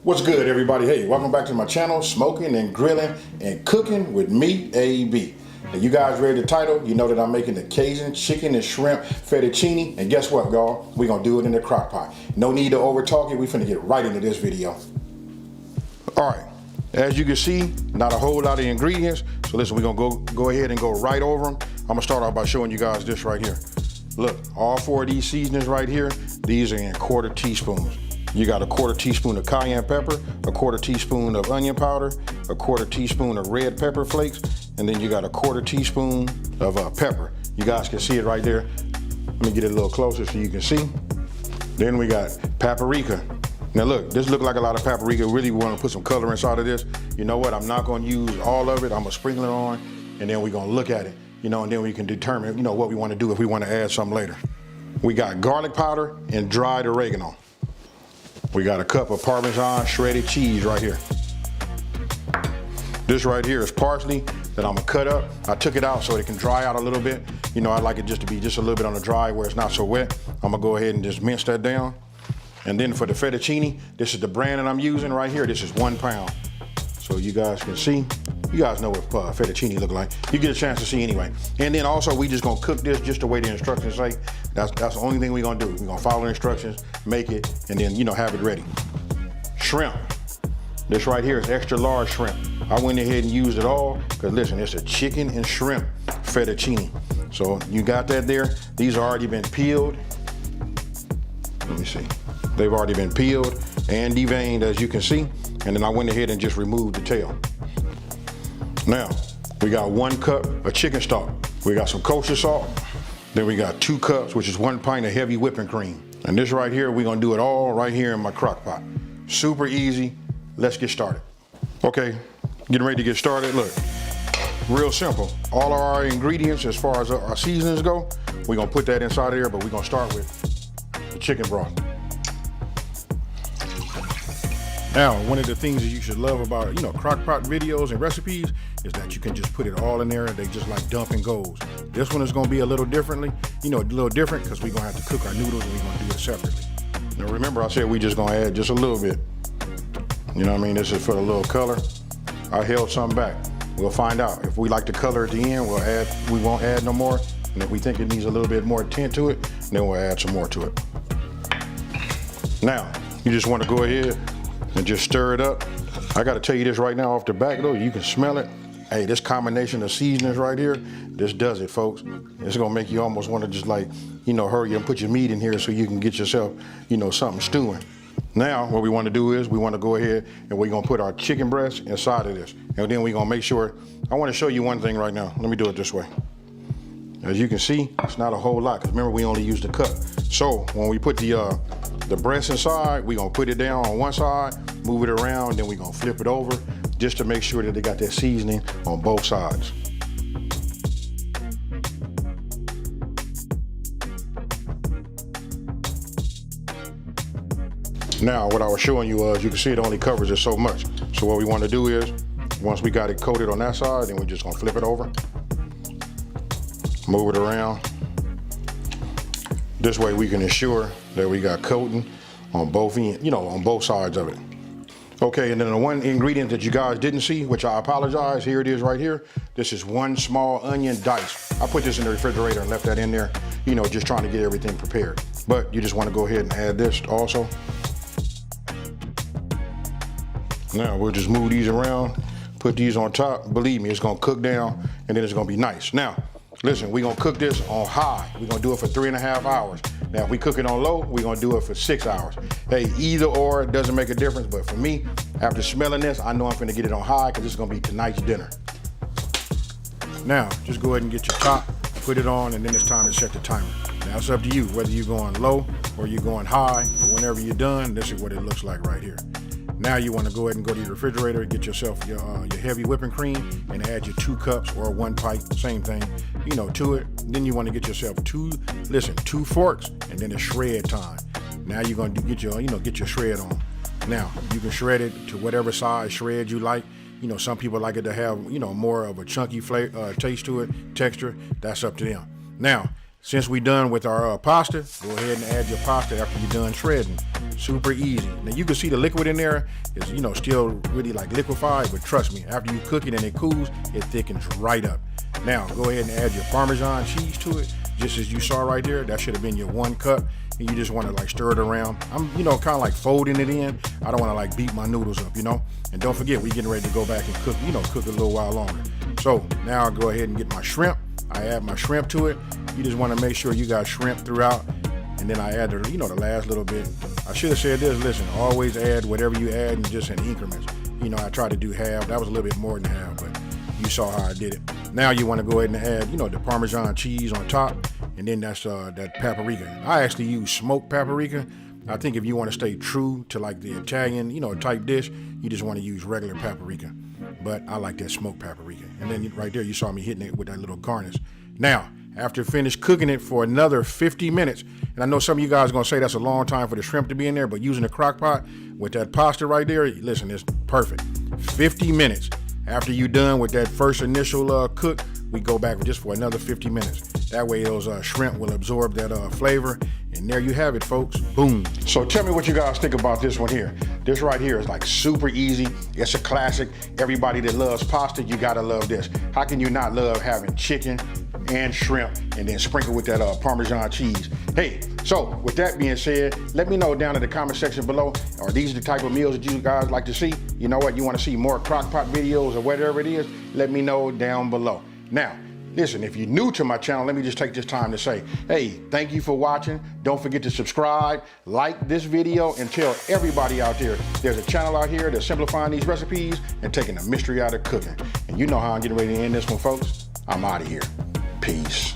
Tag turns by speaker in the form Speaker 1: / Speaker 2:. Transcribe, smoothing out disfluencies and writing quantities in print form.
Speaker 1: What's good, everybody? Hey, welcome back to my channel, Smoking and Grilling and Cooking with me, AB. Now, you guys read the title, you know that I'm making the Cajun chicken and shrimp fettuccine, and guess what, y'all? We're gonna do it in the crock pot. No need to over talk it, we finna get right into this video. All right, as you can see, not a whole lot of ingredients, so listen, we're gonna go ahead and go right over them. I'm gonna start off by showing you guys this right here. Look, all four of these seasonings right here, these are in quarter teaspoons. You got a quarter teaspoon of cayenne pepper, a quarter teaspoon of onion powder, a quarter teaspoon of red pepper flakes, and then you got a quarter teaspoon of pepper. You guys can see it right there. Let me get it a little closer so you can see. Then we got paprika. Now look, this look like a lot of paprika. Really want to put some color inside of this. You know what, I'm not gonna use all of it. I'm gonna sprinkle it on, and then we're gonna look at it, you know, and then we can determine, you know, what we wanna do if we wanna add something later. We got garlic powder and dried oregano. We got a cup of Parmesan shredded cheese right here. This right here is parsley that I'm gonna cut up. I took it out so it can dry out a little bit. You know, I like it just to be just a little bit on the dry where it's not so wet. I'm gonna go ahead and just mince that down. And then for the fettuccine, this is the brand that I'm using right here. This is 1 pound. So you guys can see, you guys know what fettuccine look like. You get a chance to see anyway. And then also we just gonna cook this just the way the instructions say. That's the only thing we're gonna do. We're gonna follow the instructions, make it, and then, you know, have it ready. Shrimp. This right here is extra large shrimp. I went ahead and used it all, because listen, it's a chicken and shrimp fettuccine. So you got that there. These have already been peeled. Let me see. They've already been peeled and deveined, as you can see. And then I went ahead and just removed the tail. Now, we got 1 cup of chicken stock. We got some kosher salt. Then we got 2 cups, which is 1 pint of heavy whipping cream. And this right here, we're gonna do it all right here in my crock pot. Super easy. Let's get started. Okay, getting ready to get started. Look, real simple. All of our ingredients, as far as our seasonings go, we're gonna put that inside of there, but we're gonna start with the chicken broth. Now, one of the things that you should love about, you know, crock pot videos and recipes is that you can just put it all in there and they just like dump and goes. This one is gonna be a little differently, you know, a little different because we're gonna have to cook our noodles and we're gonna do it separately. Now remember I said we just gonna add just a little bit. You know what I mean? This is for a little color. I held some back. We'll find out. If we like the color at the end, we'll add, we won't add no more. And if we think it needs a little bit more tint to it, then we'll add some more to it. Now, you just wanna go ahead and just stir it up. I gotta tell you this right now off the back though, you can smell it. Hey, this combination of seasonings right here, this does it, folks. It's gonna make you almost wanna just like, you know, hurry and put your meat in here so you can get yourself, you know, something stewing. Now, what we wanna do is we wanna go ahead and we're gonna put our chicken breast inside of this. And then we're gonna make sure, I wanna show you one thing right now. Let me do it this way. As you can see, it's not a whole lot, because remember we only used a cup. So when we put the breast inside, we're gonna put it down on one side, move it around, then we're gonna flip it over just to make sure that they got that seasoning on both sides. Now, what I was showing you was, you can see it only covers it so much. So what we wanna do is, once we got it coated on that side, then we're just gonna flip it over, move it around. This way we can ensure that we got coating on both ends, you know, on both sides of it. Okay, and then the one ingredient that you guys didn't see, which I apologize, here it is right here. This is 1 small onion diced. I put this in the refrigerator and left that in there, you know, just trying to get everything prepared. But you just want to go ahead and add this also. Now we'll just move these around, put these on top. Believe me, it's gonna cook down and then it's gonna be nice. Now, listen, we're gonna cook this on high. We're gonna do it for 3.5 hours. Now, if we cook it on low, we're gonna do it for 6 hours. Hey, either or, it doesn't make a difference, but for me, after smelling this, I know I'm gonna get it on high because it's gonna be tonight's dinner. Now, just go ahead and get your top, put it on, and then it's time to set the timer. Now, it's up to you, whether you're going low or you're going high, but whenever you're done, this is what it looks like right here. Now you want to go ahead and go to your refrigerator, get yourself your heavy whipping cream, and add your 2 cups or 1 pint, same thing, you know, to it. Then you want to get yourself 2 forks, and then it's shred time. Now you're going to get your shred on. Now you can shred it to whatever size shred you like. You know, some people like it to have, you know, more of a chunky flavor, taste to it, texture. That's up to them. Now, since we done with our pasta, go ahead and add your pasta after you're done shredding. Super easy. Now you can see the liquid in there is, you know, still really like liquefied, but trust me, after you cook it and it cools, it thickens right up. Now go ahead and add your Parmesan cheese to it, just as you saw right there. That should have been your 1 cup. And you just want to like stir it around. I'm, you know, kind of like folding it in. I don't want to like beat my noodles up, you know. And don't forget, we're getting ready to go back and cook, you know, cook a little while longer. So now I'll go ahead and get my shrimp. I add my shrimp to it. You just want to make sure you got shrimp throughout. And then I add the, you know, the last little bit. I should have said this, listen, always add whatever you add and just in increments. You know, I tried to do half. That was a little bit more than half, but you saw how I did it. Now you want to go ahead and add, you know, the Parmesan cheese on top. And then that's that paprika. I actually use smoked paprika. I think if you want to stay true to like the Italian, you know, type dish, you just want to use regular paprika. But I like that smoked paprika. And then right there, you saw me hitting it with that little garnish. Now, after finished cooking it for another 50 minutes, and I know some of you guys are gonna say that's a long time for the shrimp to be in there, but using a crock pot with that pasta right there, listen, it's perfect. 50 minutes. After you're done with that first initial cook, we go back just for another 50 minutes. That way those shrimp will absorb that flavor. And there you have it, folks. Boom. So tell me what you guys think about this one here. This right here is like super easy. It's a classic. Everybody that loves pasta, you gotta love this. How can you not love having chicken and shrimp and then sprinkle with that Parmesan cheese? Hey, so with that being said, let me know down in the comment section below, are these the type of meals that you guys like to see? You know what, you wanna see more crock pot videos or whatever it is, let me know down below. Now, listen, if you're new to my channel, let me just take this time to say, hey, thank you for watching. Don't forget to subscribe, like this video, and tell everybody out there there's a channel out here that's simplifying these recipes and taking the mystery out of cooking. And you know how I'm getting ready to end this one, folks. I'm out of here. Peace.